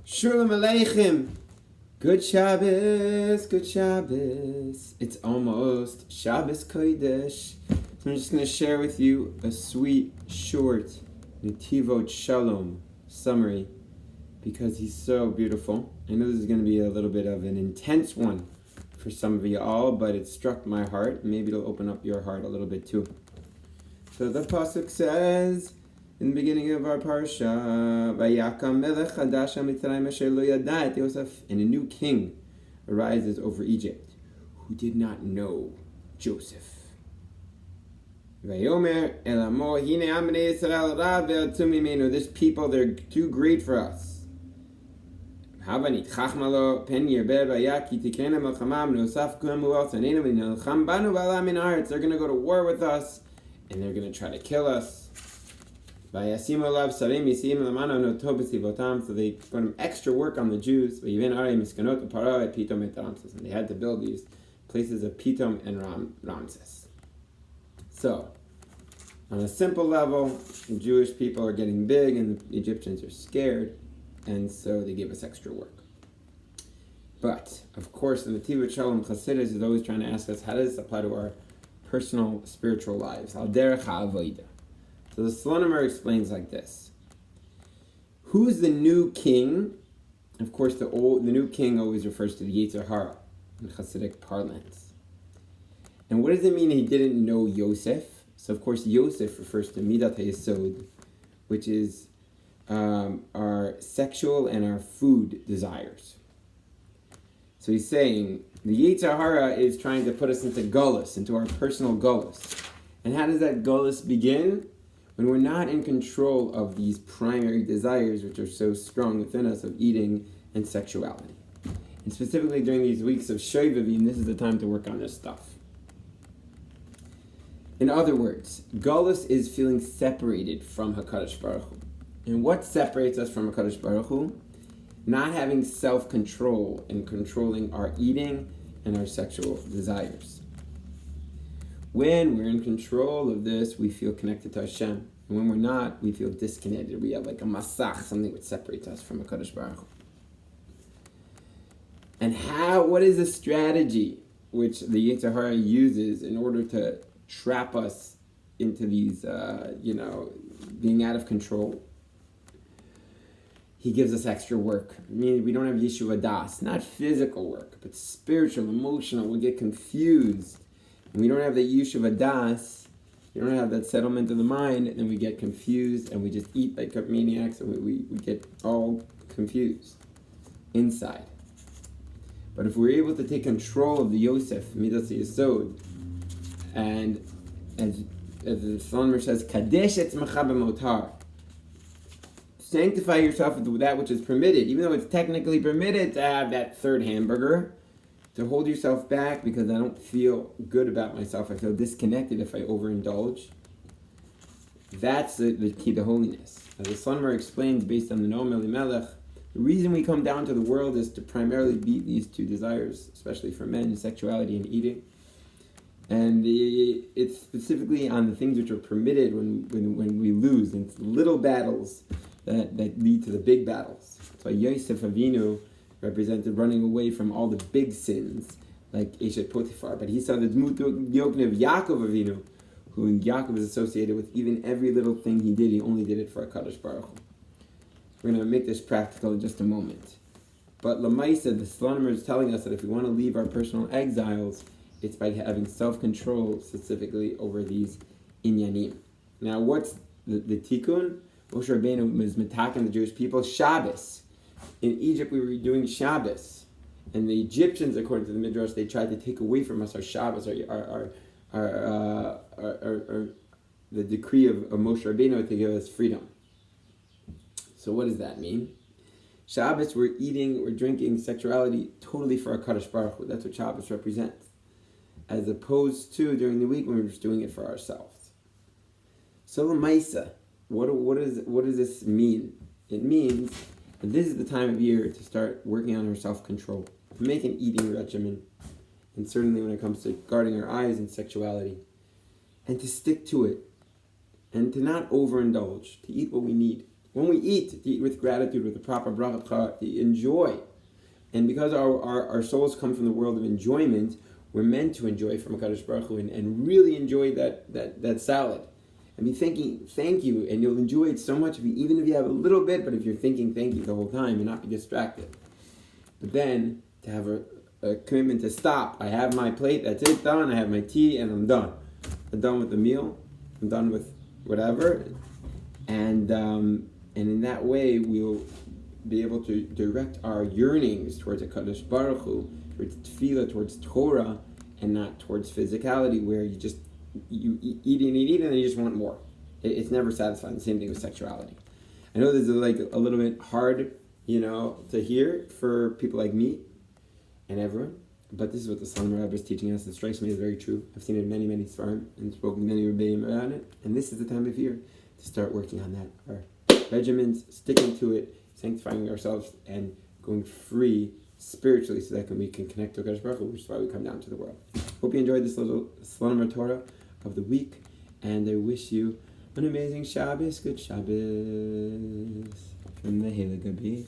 Shalom Aleichem. Good Shabbos, good Shabbos. It's almost Shabbos Kodesh. So I'm just going to share with you a sweet, short Netivot Shalom summary because he's so beautiful. I know this is going to be a little bit of an intense one for some of you all, but it struck my heart. Maybe it'll open up your heart a little bit too. So the pasuk says, in the beginning of our Parasha, Vayakam melech chadash ha-Mitzrayim asher lo yada et Yosef, and a new king arises over Egypt, who did not know Joseph. Vayomer el amo hine amnei Yisrael rav ve'atzu mimenu. This people, they're too great for us. Hava nitchachma lo pen yirber vayaki tikena melchamam nosaf kulam u'al sanenu v'nelcham banu v'ala min haaretz. They're going to go to war with us, and they're going to try to kill us. So they put extra work on the Jews. And they had to build these places of Pitom and Ramses. So, on a simple level, the Jewish people are getting big and the Egyptians are scared, and so they give us extra work. But, of course, the Netivot Shalom Chassidus is always trying to ask us, how does this apply to our personal spiritual lives? Al derech ha'avodah. So the Slonimer explains like this. Who's the new king? Of course, the new king always refers to the Yetzer Hara in Hasidic parlance. And what does it mean he didn't know Yosef? So of course, Yosef refers to Midat HaYesod, which is our sexual and our food desires. So he's saying the Yetzer Hara is trying to put us into gullus, into our personal gullus. And how does that gullus begin? When we're not in control of these primary desires which are so strong within us of eating and sexuality. And specifically during these weeks of Shovavim, this is the time to work on this stuff. In other words, Gullus is feeling separated from HaKadosh Baruch Hu. And what separates us from HaKadosh Baruch Hu? Not having self-control and controlling our eating and our sexual desires. When we're in control of this, we feel connected to Hashem. And when we're not, we feel disconnected. We have like a masach, something which separates us from HaKadosh Baruch Hu. And what is the strategy which the Yetzer Hara uses in order to trap us into these, being out of control? He gives us extra work. I mean, we don't have Yeshuva Das, not physical work, but spiritual, emotional. We get confused. When we don't have the Yeshuva Das, we don't have that settlement of the mind, and then we get confused, and we just eat like maniacs, and we get all confused inside. But if we're able to take control of the Yosef, Midas Yesod, and as the Slonimer says, Kadesh etzmecha b'motar, sanctify yourself with that which is permitted, even though it's technically permitted to have that third hamburger, to hold yourself back because I don't feel good about myself. I feel disconnected if I overindulge. That's the key to holiness. As the Slonimer explains based on the Noam Elimelech, the reason we come down to the world is to primarily beat these two desires, especially for men, sexuality and eating. And it's specifically on the things which are permitted when we lose. And it's little battles that lead to the big battles. That's why Yosef Avinu represented running away from all the big sins, like Eshet Potiphar. But he saw the Dmut Yoknev Yaakov Avinu, who Yaakov is associated with even every little thing he did. He only did it for HaKadosh Baruch Hu. We're going to make this practical in just a moment. But Lamaisa, the Slonimer is telling us that if we want to leave our personal exiles, it's by having self-control specifically over these inyanim. Now, what's the tikkun? Moshe Rabbeinu was attacking the Jewish people. Shabbos. In Egypt, we were doing Shabbos, and the Egyptians, according to the Midrash, they tried to take away from us our Shabbos, the decree of Moshe Rabbeinu to give us freedom. So what does that mean? Shabbos, we're eating, we're drinking, sexuality totally for HaKadosh Baruch Hu. That's what Shabbos represents, as opposed to during the week when we're just doing it for ourselves. So L'maisa, what does this mean? It means that this is the time of year to start working on our self-control, to make an eating regimen, and certainly when it comes to guarding our eyes and sexuality, and to stick to it, and to not overindulge, to eat what we need. when we eat, to eat with gratitude, with the proper bracha, to enjoy. And because our souls come from the world of enjoyment, we're meant to enjoy from HaKadosh Baruch Hu and really enjoy that salad. And be thinking, thank you, and you'll enjoy it so much, even if you have a little bit, but if you're thinking thank you the whole time and not be distracted. But then, to have a commitment to stop. I have my plate, that's it, done. I have my tea, and I'm done. I'm done with the meal. I'm done with whatever. And in that way, we'll be able to direct our yearnings towards HaKadosh Baruch Hu, towards tefillah, towards Torah, and not towards physicality, where you eat and then you just want more. It's never satisfying. The same thing with sexuality. I know this is like a little bit hard, to hear for people like me and everyone, but this is what the Slonimer Rebbus is teaching us. It strikes me as very true. I've seen it in many, many svarim and spoken to many rebbeim about it, and this is the time of year to start working on that. Our regiments, sticking to it, sanctifying ourselves, and going free spiritually so that we can connect to HaKadosh Baruch Hu, which is why we come down to the world. Hope you enjoyed this little Slonimer Torah of the week, and I wish you an amazing Shabbos, good Shabbos from the heilleger.